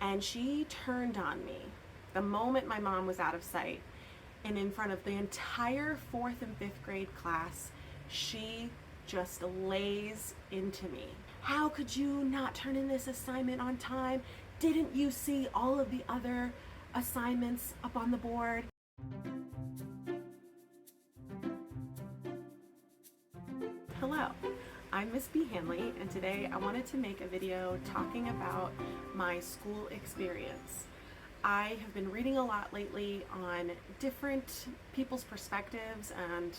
And she turned on me the moment my mom was out of sight. And in front of the entire 4th and 5th grade class, she just lays into me. How could you not turn in this assignment on time? Didn't you see all of the other assignments up on the board? Hello, I'm Miss B. Hanley, and today I wanted to make a video talking about my school experience. I have been reading a lot lately on different people's perspectives and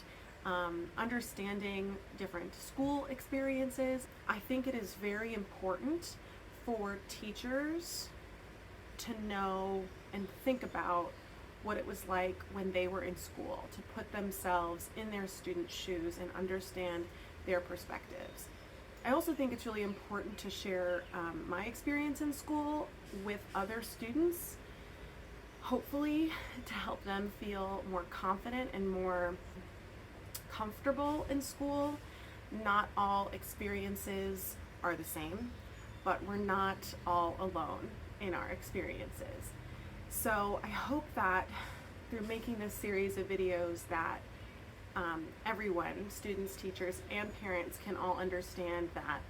understanding different school experiences. I think it is very important for teachers to know and think about what it was like when they were in school, to put themselves in their students' shoes and understand their perspectives. I also think it's really important to share my experience in school with other students, hopefully to help them feel more confident and more comfortable in school. Not all experiences are the same, but we're not all alone in our experiences. So I hope that through making this series of videos that everyone, students, teachers, and parents can all understand that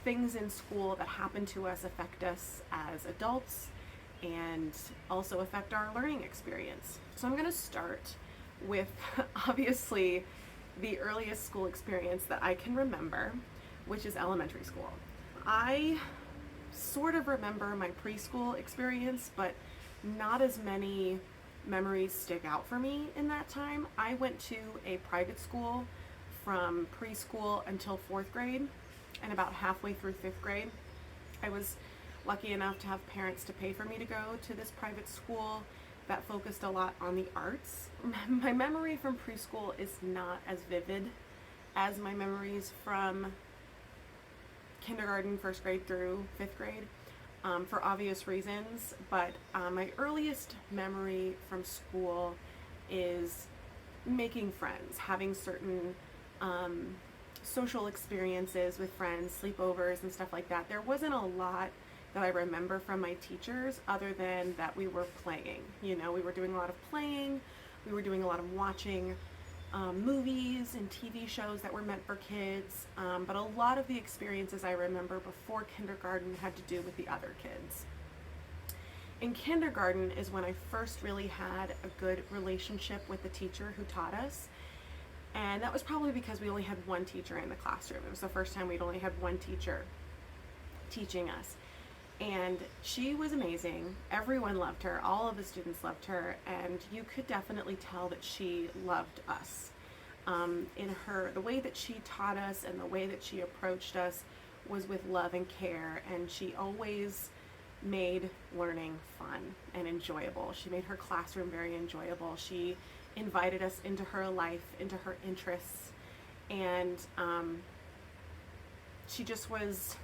things in school that happen to us affect us as adults and also affect our learning experience. So I'm going to start with obviously the earliest school experience that I can remember, which is elementary school. I sort of remember my preschool experience, but not as many memories stick out for me in that time. I went to a private school from preschool until 4th grade, and about halfway through 5th grade, I was lucky enough to have parents to pay for me to go to this private school that focused a lot on the arts. My memory from preschool is not as vivid as my memories from kindergarten, 1st grade through 5th grade, for obvious reasons, but my earliest memory from school is making friends, having certain social experiences with friends, sleepovers and stuff like that. There wasn't a lot that I remember from my teachers other than that we were playing. You know, we were doing a lot of playing, we were doing a lot of watching movies and TV shows that were meant for kids, but a lot of the experiences I remember before kindergarten had to do with the other kids. In kindergarten is when I first really had a good relationship with the teacher who taught us, and that was probably because we only had one teacher in the classroom. It was the first time we'd only had one teacher teaching us, and she was amazing. Everyone loved her, all of the students loved her, and you could definitely tell that she loved us. The way that she taught us and the way that she approached us was with love and care, and she always made learning fun and enjoyable. She made her classroom very enjoyable. She invited us into her life, into her interests, and she just was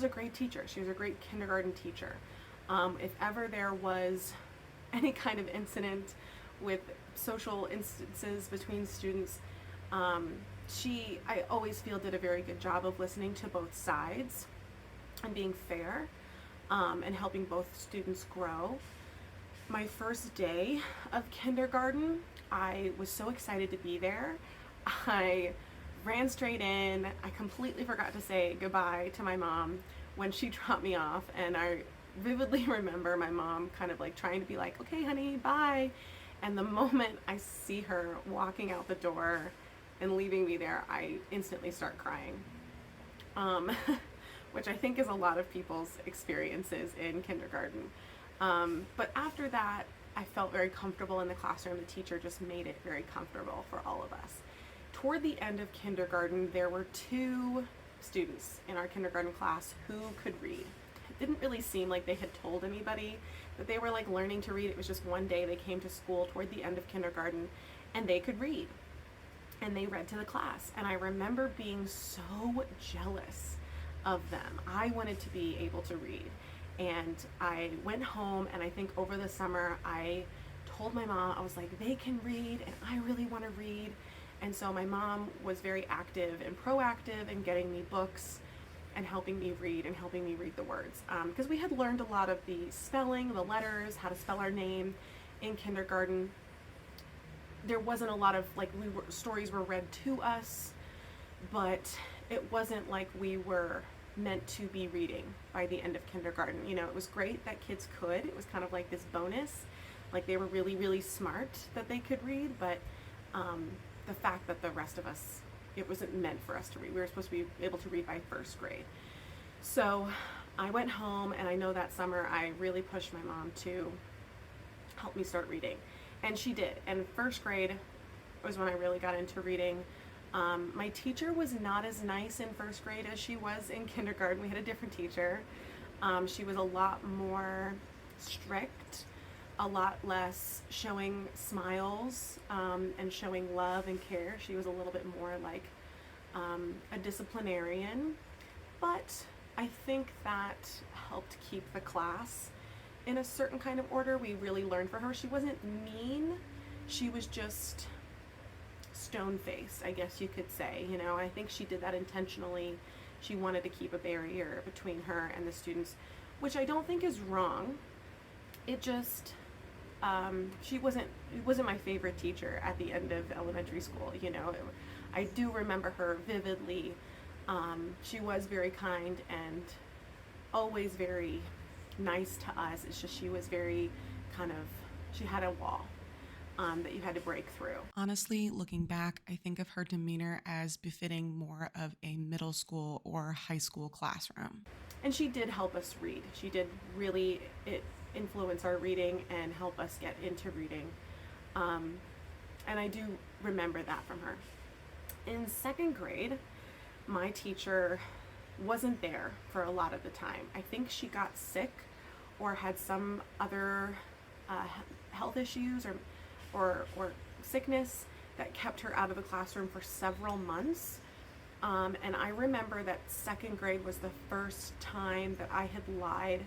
a great teacher. She was a great kindergarten teacher. If ever there was any kind of incident with social instances between students, I always feel did a very good job of listening to both sides and being fair, and helping both students grow. My first day of kindergarten, I was so excited to be there. I ran straight in. I completely forgot to say goodbye to my mom when she dropped me off, and I vividly remember my mom kind of like trying to be like, okay honey, bye, and the moment I see her walking out the door and leaving me there, I instantly start crying, which I think is a lot of people's experiences in kindergarten. But after that, I felt very comfortable in the classroom. The teacher just made it very comfortable for all of us. Toward the end of kindergarten, there were 2 students in our kindergarten class who could read. It didn't really seem like they had told anybody that they were like learning to read. It was just one day they came to school toward the end of kindergarten and they could read, and they read to the class. And I remember being so jealous of them. I wanted to be able to read, and I went home, and I think over the summer I told my mom, I was like, they can read and I really want to read. And so my mom was very active and proactive in getting me books and helping me read and helping me read the words. Because we had learned a lot of the spelling, the letters, how to spell our name in kindergarten. There wasn't a lot of, like, stories were read to us, but it wasn't like we were meant to be reading by the end of kindergarten. You know, it was great that kids could. It was kind of like this bonus, like they were really, really smart that they could read, but the fact that the rest of us, it wasn't meant for us to read. We were supposed to be able to read by first grade. So I went home, and I know that summer I really pushed my mom to help me start reading. And she did. And first grade was when I really got into reading. My teacher was not as nice in first grade as she was in kindergarten. We had a different teacher. She was a lot more strict, a lot less showing smiles and showing love and care. She was a little bit more like a disciplinarian, but I think that helped keep the class in a certain kind of order. We really learned for her. She wasn't mean, she was just stone-faced, I guess you could say. You know, I think she did that intentionally. She wanted to keep a barrier between her and the students, which I don't think is wrong. It just it wasn't my favorite teacher at the end of elementary school. You know, I do remember her vividly. She was very kind and always very nice to us. It's just she was very she had a wall that you had to break through. Honestly, looking back, I think of her demeanor as befitting more of a middle school or high school classroom. And she did help us read. She did really influence our reading and help us get into reading. And I do remember that from her. In second grade, my teacher wasn't there for a lot of the time. I think she got sick or had some other health issues or sickness that kept her out of the classroom for several months. And I remember that second grade was the first time that I had lied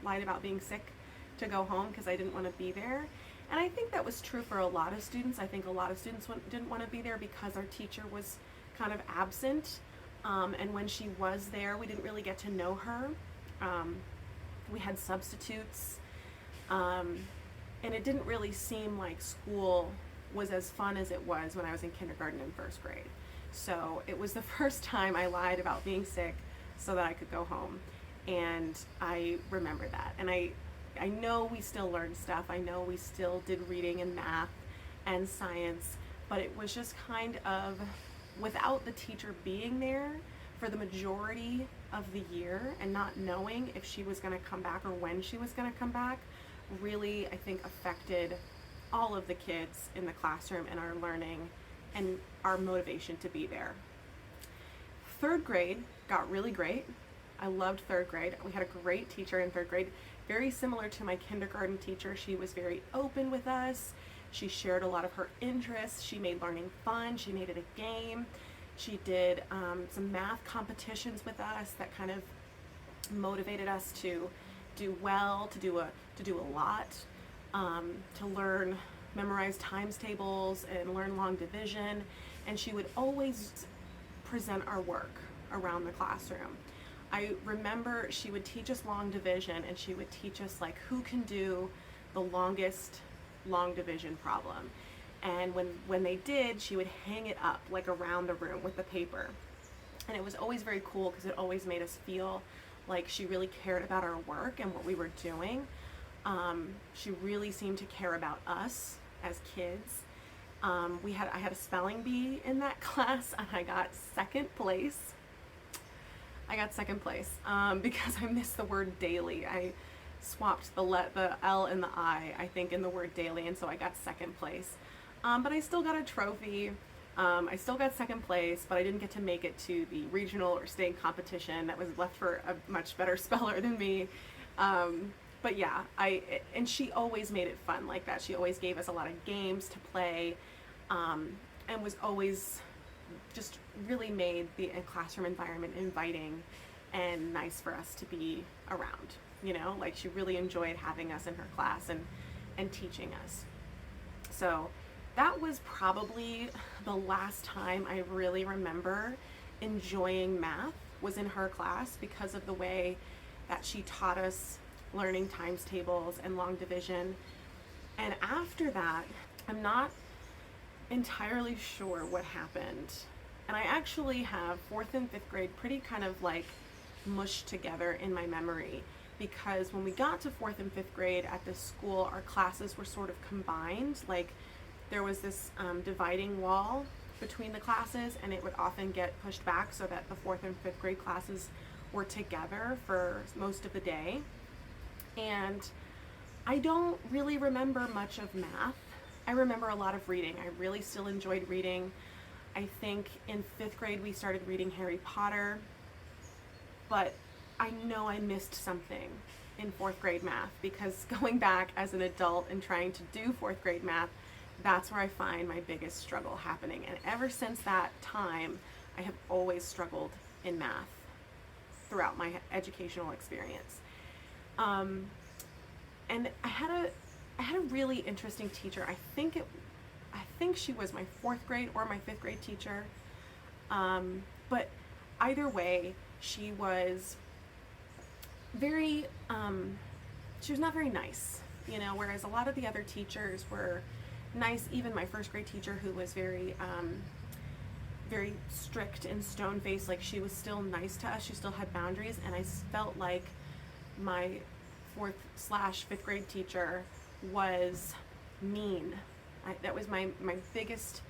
about being sick to go home because I didn't want to be there. And I think that was true for a lot of students. I think a lot of students didn't want to be there because our teacher was kind of absent. And when she was there, we didn't really get to know her. We had substitutes. And it didn't really seem like school was as fun as it was when I was in kindergarten and first grade. So it was the first time I lied about being sick so that I could go home. And I remember that. And I know we still learned stuff. I know we still did reading and math and science, but it was just kind of without the teacher being there for the majority of the year and not knowing if she was going to come back or when she was going to come back really, I think, affected all of the kids in the classroom and our learning and our motivation to be there. Third grade got really great. I loved third grade. We had a great teacher in third grade, very similar to my kindergarten teacher. She was very open with us. She shared a lot of her interests. She made learning fun. She made it a game. She did some math competitions with us that kind of motivated us to do well, to do a lot, to learn, memorize times tables and learn long division. And she would always present our work around the classroom. I remember she would teach us long division, and she would teach us like who can do the longest long division problem. And when they did, she would hang it up like around the room with the paper. And it was always very cool because it always made us feel like she really cared about our work and what we were doing. She really seemed to care about us as kids. I had a spelling bee in that class, and I got second place. Because I missed the word daily. I swapped the L and the I think, in the word daily, and so I got second place. But I still got a trophy. I still got second place, but I didn't get to make it to the regional or state competition that was left for a much better speller than me. But yeah, and she always made it fun like that. She always gave us a lot of games to play, and was always just really made the classroom environment inviting and nice for us to be around. You know, like she really enjoyed having us in her class and teaching us. So that was probably the last time I really remember enjoying math. was in her class because of the way that she taught us learning times tables and long division. And after that, I'm not entirely sure what happened. And I actually have fourth and fifth grade pretty kind of like mushed together in my memory, because when we got to fourth and fifth grade at this school, our classes were sort of combined. Like there was this dividing wall between the classes, and it would often get pushed back so that the fourth and fifth grade classes were together for most of the day. And I don't really remember much of math. I remember a lot of reading. I really still enjoyed reading. I think in fifth grade we started reading Harry Potter, but I know I missed something in fourth grade math, because going back as an adult and trying to do fourth grade math, that's where I find my biggest struggle happening. And ever since that time, I have always struggled in math throughout my educational experience. And I had a really interesting teacher. I think she was my fourth grade or my fifth grade teacher. But either way, she was very, she was not very nice, you know, whereas a lot of the other teachers were nice. Even my first grade teacher, who was very, very strict and stone-faced, like she was still nice to us. She still had boundaries. And I felt like my fourth/fifth grade teacher was mean. That was my biggest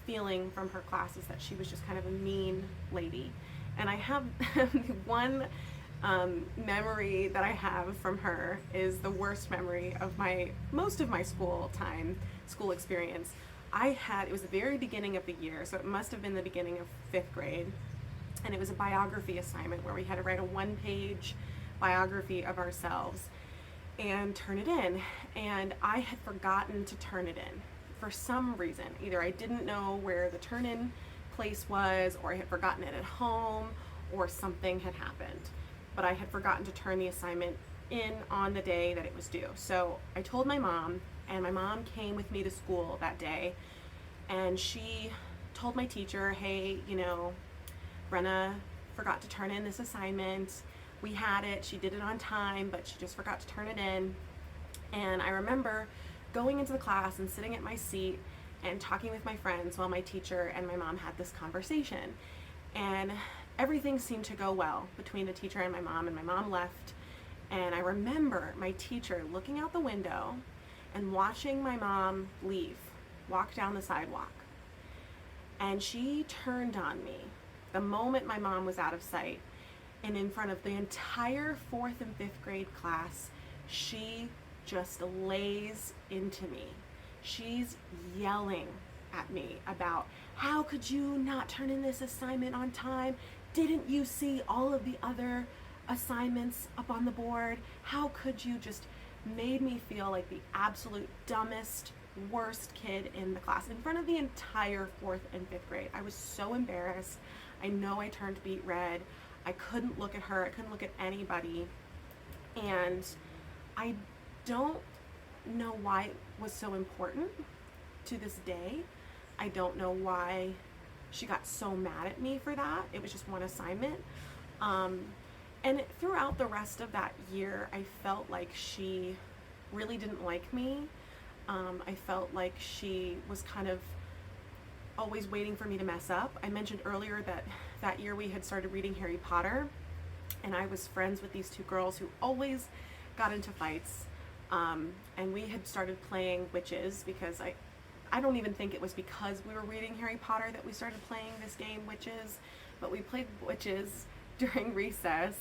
feeling from her classes, that she was just kind of a mean lady. And I have one memory that I have from her is the worst memory of most of my school experience. It was the very beginning of the year, so it must have been the beginning of fifth grade, and it was a biography assignment where we had to write a one-page biography of ourselves and turn it in. And I had forgotten to turn it in for some reason. Either I didn't know where the turn-in place was, or I had forgotten it at home, or something had happened. But I had forgotten to turn the assignment in on the day that it was due. So I told my mom, and my mom came with me to school that day, and she told my teacher, hey, you know, Brenna forgot to turn in this assignment. We had it, she did it on time, but she just forgot to turn it in. And I remember going into the class and sitting at my seat and talking with my friends while my teacher and my mom had this conversation. And everything seemed to go well between the teacher and my mom left. And I remember my teacher looking out the window and watching my mom walk down the sidewalk. And she turned on me the moment my mom was out of sight. And in front of the entire fourth and fifth grade class, she just lays into me. She's yelling at me about, how could you not turn in this assignment on time? Didn't you see all of the other assignments up on the board? How could you? Just made me feel like the absolute dumbest, worst kid in the class in front of the entire fourth and fifth grade. I was so embarrassed. I know I turned beet red. I couldn't look at her. I couldn't look at anybody. And I don't know why it was so important to this day. I don't know why she got so mad at me for that. It was just one assignment. And throughout the rest of that year, I felt like she really didn't like me. I felt like she was kind of always waiting for me to mess up. I mentioned earlier that year we had started reading Harry Potter, and I was friends with these two girls who always got into fights. And we had started playing witches, because I don't even think it was because we were reading Harry Potter that we started playing this game, Witches, but we played Witches during recess,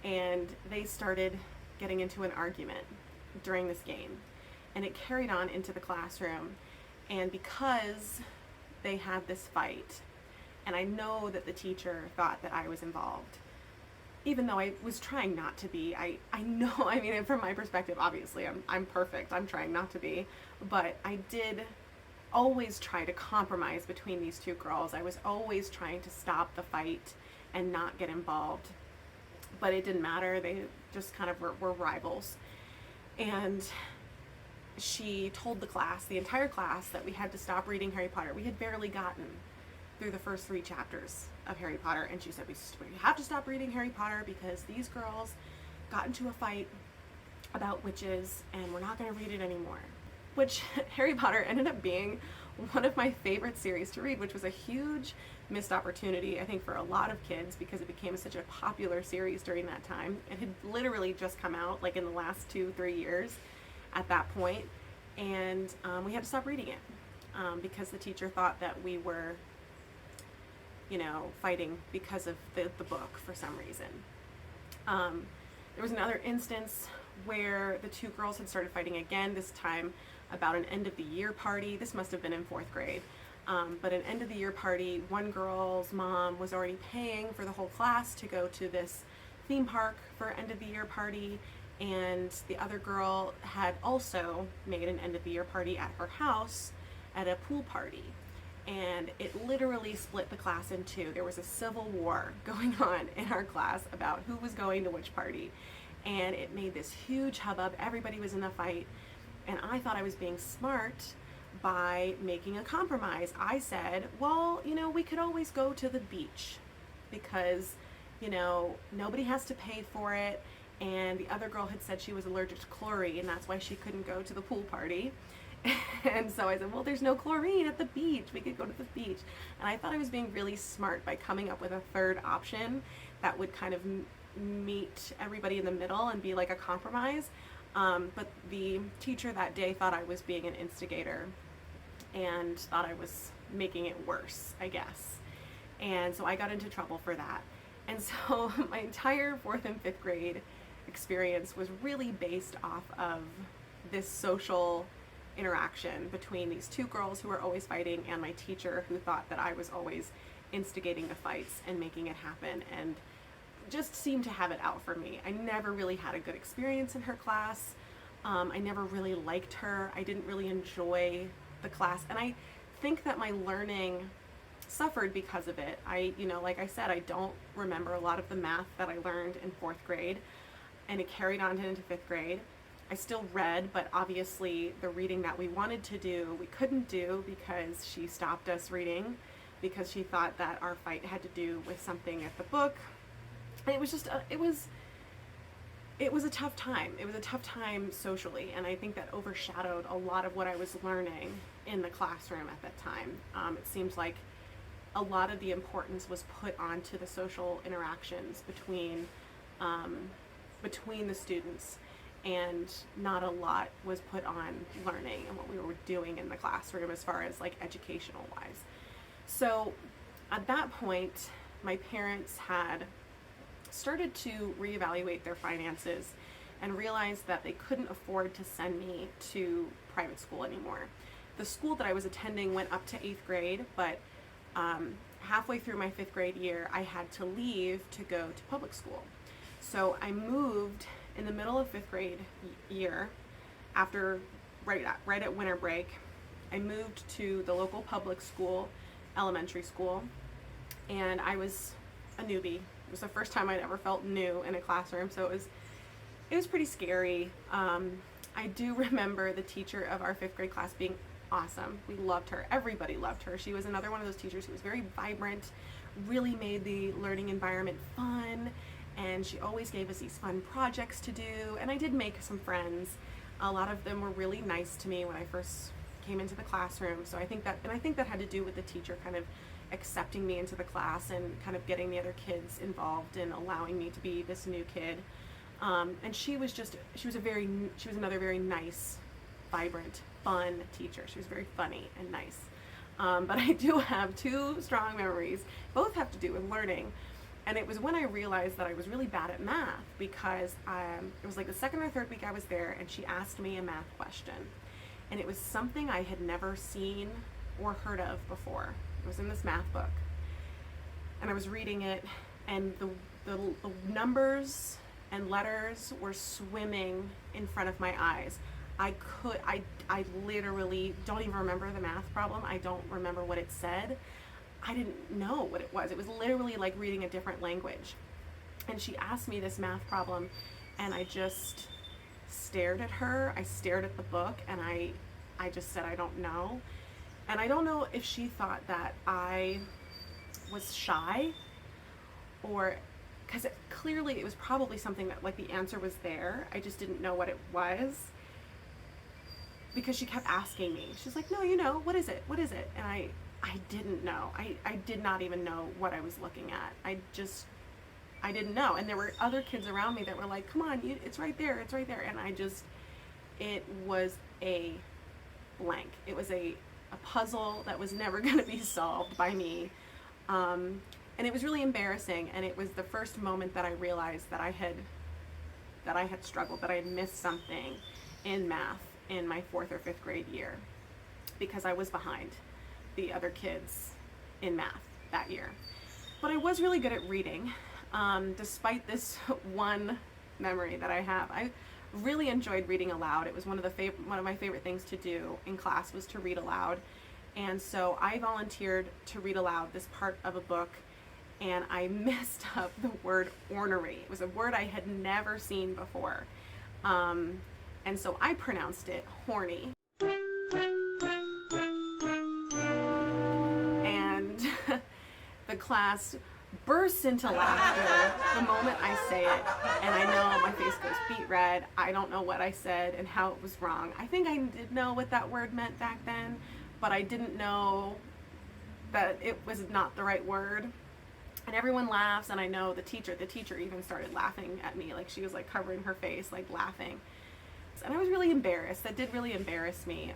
and they started getting into an argument during this game, and it carried on into the classroom. And because they had this fight, and I know that the teacher thought that I was involved, even though I was trying not to be. I know, I mean, from my perspective, obviously I'm perfect. I'm trying not to be, but I did always try to compromise between these two girls. I was always trying to stop the fight and not get involved, but it didn't matter. They just kind of were rivals. And she told the entire class, that we had to stop reading Harry Potter. We had barely gotten through the first 3 chapters of Harry Potter, and she said, we have to stop reading Harry Potter because these girls got into a fight about witches and we're not going to read it anymore. Which Harry Potter ended up being one of my favorite series to read, which was a huge missed opportunity, I think, for a lot of kids because it became such a popular series during that time. It had literally just come out like in the last 2-3 years at that point, and we had to stop reading it because the teacher thought that we were, you know, fighting because of the book for some reason. There was another instance where the 2 girls had started fighting again, this time about an end of the year party. This must have been in 4th grade. But an end of the year party, one girl's mom was already paying for the whole class to go to this theme park for end of the year party, and the other girl had also made an end of the year party at her house at a pool party. And it literally split the class in 2. There was a civil war going on in our class about who was going to which party. And it made this huge hubbub. Everybody was in a fight. And I thought I was being smart by making a compromise. I said, well, you know, we could always go to the beach because, you know, nobody has to pay for it. And the other girl had said she was allergic to chlorine, and that's why she couldn't go to the pool party. And so I said, well, there's no chlorine at the beach. We could go to the beach. And I thought I was being really smart by coming up with a third option that would kind of meet everybody in the middle and be like a compromise. But the teacher that day thought I was being an instigator and thought I was making it worse, I guess. And so I got into trouble for that. And so my entire 4th and 5th grade experience was really based off of this social interaction between these 2 girls who were always fighting and my teacher who thought that I was always instigating the fights and making it happen, and just seemed to have it out for me. I never really had a good experience in her class. I never really liked her. I didn't really enjoy the class, and I think that my learning suffered because of it. You know, like I said, I don't remember a lot of the math that I learned in 4th grade, and it carried on into 5th grade. I still read, but obviously the reading that we wanted to do, we couldn't do because she stopped us reading because she thought that our fight had to do with something at the book. And it was just, it was a tough time. It was a tough time socially, and I think that overshadowed a lot of what I was learning in the classroom at that time. It seems like a lot of the importance was put onto the social interactions between the students, and not a lot was put on learning and what we were doing in the classroom as far as like educational wise. So at that point, my parents had started to reevaluate their finances and realized that they couldn't afford to send me to private school anymore. The school that I was attending went up to 8th grade, but halfway through my 5th grade year, I had to leave to go to public school. So I moved in the middle of 5th grade year, after right at winter break. I moved to the local public school, elementary school, and I was a newbie. It was the first time I'd ever felt new in a classroom, so it was pretty scary. I do remember the teacher of our 5th grade class being awesome. We loved her. Everybody loved her. She was another one of those teachers who was very vibrant, really made the learning environment fun, and she always gave us these fun projects to do, and I did make some friends. A lot of them were really nice to me when I first came into the classroom, so I think that had to do with the teacher kind of accepting me into the class and kind of getting the other kids involved and allowing me to be this new kid. And she was another very nice, vibrant, fun teacher. She was very funny and nice. But I do have 2 strong memories. Both have to do with learning. And it was when I realized that I was really bad at math, because it was like the 2nd or 3rd week I was there, and she asked me a math question. And it was something I had never seen or heard of before. It was in this math book. And I was reading it, and the numbers and letters were swimming in front of my eyes. I literally don't even remember the math problem. I don't remember what it said. I didn't know what it was. It was literally like reading a different language. And she asked me this math problem, and I just stared at her. I stared at the book, and I just said, I don't know. And I don't know if she thought that I was shy, or because clearly it was probably something that, like, the answer was there, I just didn't know what it was, because she kept asking me. She's like, no, what is it, and I didn't know. I did not even know what I was looking at. I didn't know. And there were other kids around me that were like, come on, it's right there, and it was a blank. It was a puzzle that was never going to be solved by me. And it was really embarrassing, and it was the first moment that I realized that I had struggled, that I had missed something in math in my 4th or 5th grade year, because I was behind the other kids in math that year. But I was really good at reading, despite this one memory that I have. I really enjoyed reading aloud. It was one of my favorite things to do in class, was to read aloud. And so I volunteered to read aloud this part of a book, and I messed up the word ornery. It was a word I had never seen before. And so I pronounced it horny. And the class bursts into laughter the moment I say it, and I know my face goes beet red. I don't know what I said and how it was wrong. I think I did know what that word meant back then, but I didn't know that it was not the right word. And everyone laughs, and I know the teacher even started laughing at me, like she was like covering her face, like laughing. And I was really embarrassed. That did really embarrass me.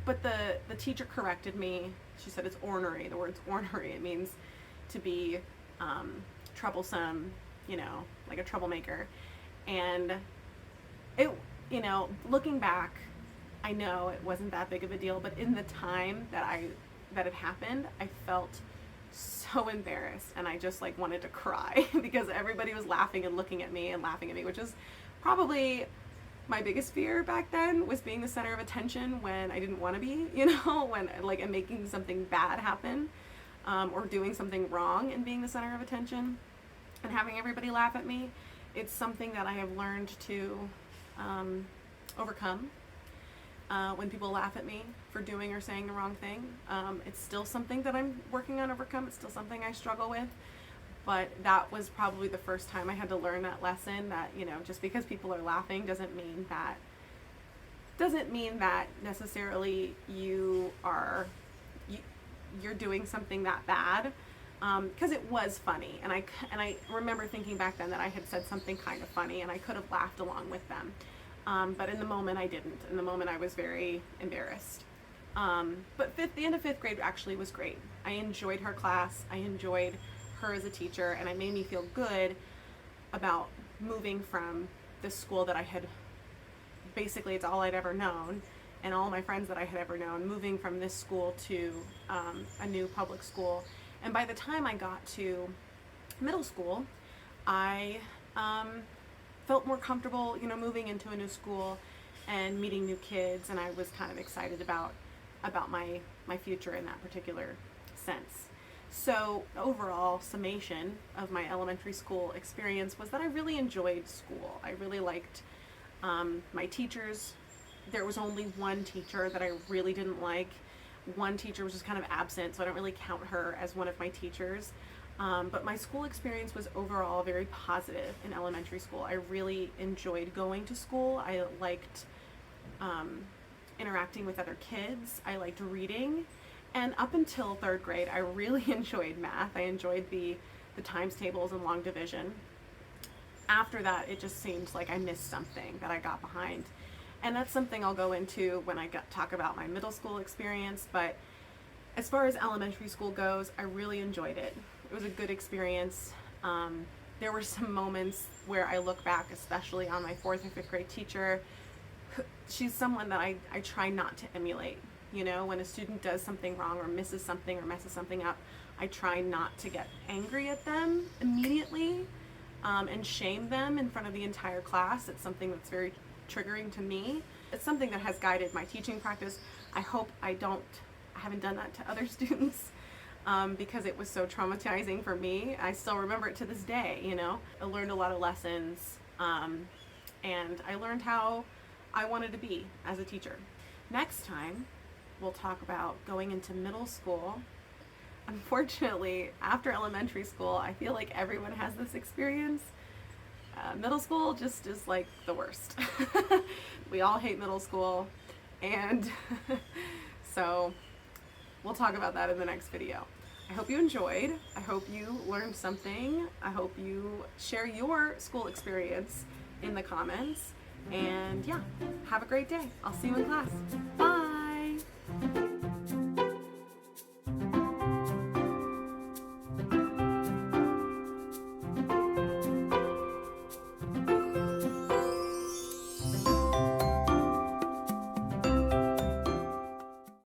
But the teacher corrected me. She said it's ornery. The word's ornery. It means to be troublesome, like a troublemaker. And it, looking back, I know it wasn't that big of a deal, but in the time that it happened, I felt so embarrassed, and I just like wanted to cry because everybody was laughing and looking at me and laughing at me, which is probably my biggest fear back then, was being the center of attention when I didn't want to be, when like I'm making something bad happen, or doing something wrong and being the center of attention and having everybody laugh at me. It's something that I have learned to overcome. When people laugh at me for doing or saying the wrong thing, it's still something that I'm working on overcome. It's still something I struggle with, but that was probably the first time I had to learn that lesson, that just because people are laughing doesn't mean that necessarily you're doing something that bad, because it was funny, and I remember thinking back then that I had said something kind of funny and I could have laughed along with them. But in the moment I didn't. In the moment I was very embarrassed. But the end of 5th grade actually was great. I enjoyed her class. I enjoyed her as a teacher, and it made me feel good about moving from this school that I had, basically it's all I'd ever known, and all my friends that I had ever known, moving from this school to a new public school. And by the time I got to middle school, I felt more comfortable, moving into a new school and meeting new kids, and I was kind of excited about my future in that particular sense. So overall summation of my elementary school experience was that I really enjoyed school. I really liked my teachers. There was only one teacher that I really didn't like. One teacher was just kind of absent, so I don't really count her as one of my teachers. But my school experience was overall very positive in elementary school. I really enjoyed going to school. I liked interacting with other kids. I liked reading. And up until 3rd grade, I really enjoyed math. I enjoyed the times tables and long division. After that, it just seemed like I missed something, that I got behind. And that's something I'll go into when I talk about my middle school experience. But as far as elementary school goes, I really enjoyed it. It was a good experience. There were some moments where I look back, especially on my 4th or 5th grade teacher. She's someone that I try not to emulate. When a student does something wrong or misses something or messes something up, I try not to get angry at them immediately and shame them in front of the entire class. It's something that's very triggering to me. It's something that has guided my teaching practice. I hope I haven't done that to other students. Because it was so traumatizing for me. I still remember it to this day, I learned a lot of lessons, and I learned how I wanted to be as a teacher. Next time, we'll talk about going into middle school, unfortunately, after elementary school, I feel like everyone has this experience. Middle school just is like the worst. We all hate middle school, and so we'll talk about that in the next video. I hope you enjoyed. I hope you learned something. I hope you share your school experience in the comments. And yeah, have a great day. I'll see you in class. Bye!